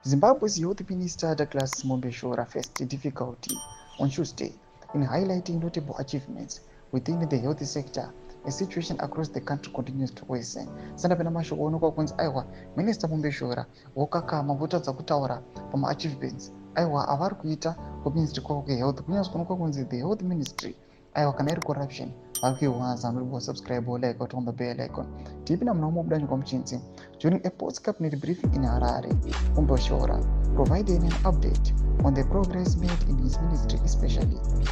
Zimbabwe's Youth Minister Douglas Mombeshora faced difficulty on Tuesday in highlighting notable achievements within the health sector. A situation across the country continues to worsen. Sandapena mashoko onokwa kunzi aiwa Minister Mombeshora vokakama votadza kutaura pama achievements aiwa avari kuita kuministry kwavo kwehealth kunyanzi kunokwa kunzi the health ministry aiwa kana iri corruption vari kuiwanza. Muribo subscribe or like on the bell icon. Tipina mnaomo budanyi kwa mchinzi. During a post-cabinet briefing in Harare, Mombeshora provided an update on the progress made in his ministry,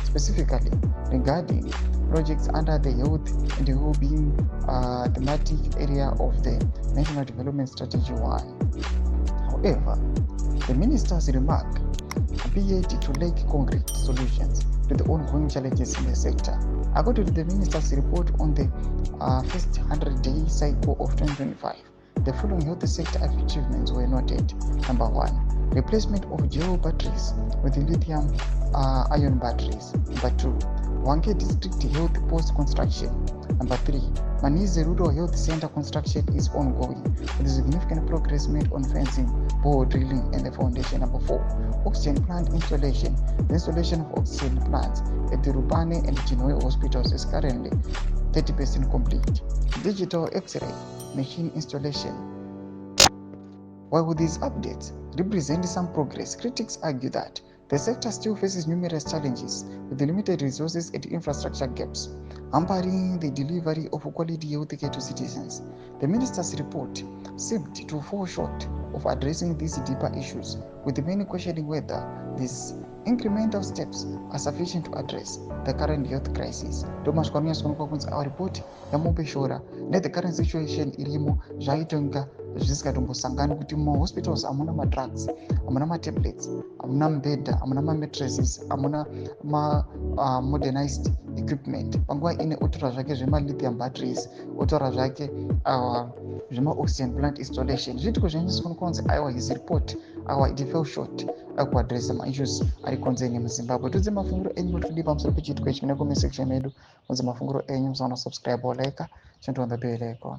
specifically regarding projects under the health and well-being thematic area of the National Development Strategy 1. However, the minister's remark appeared to lack concrete solutions to the ongoing challenges in the sector. According to the minister's report on the first 100-day cycle of 2025, the following health sector achievements were noted. Number 1, replacement of gel batteries with lithium ion batteries. Number 2, Wange District Health Post construction. Number 3, Manize Rural Health Center construction is ongoing with significant progress made on fencing, bore drilling, and the foundation. Number 4, oxygen plant installation. The installation of oxygen plants at the Rupane and Chinoe hospitals is currently 30% complete. Digital X-ray machine installation. While these updates represent some progress, critics argue that the sector still faces numerous challenges with limited resources and infrastructure gaps, hampering the delivery of quality health care to citizens. The minister's report seemed to fall short of addressing these deeper issues, with many questioning whether these incremental steps are sufficient to address the current health crisis. Our report yaMombeshora net the current situation irimo zvaitonga zvisingatombosangani kuti hospitals amuna madrugs, amuna matablets, amuna mibhedha, amuna mattresses, amuna modernized equipment. Panguva ine otora zvake zvema-lithium batteries, otora zvake zvema-oxygen plant installation. Zvitiko zvanyanyisa kunzi aiwa his report it fell short kuaddressa ma-issues ari konzerni muZimbabwe. Tudze mafunguro enyu mutudi pamusoro pechitiko ichi mune comment section medu. Mudze mafunguro enyu, musaona subscribe or like, turn on the bell icon.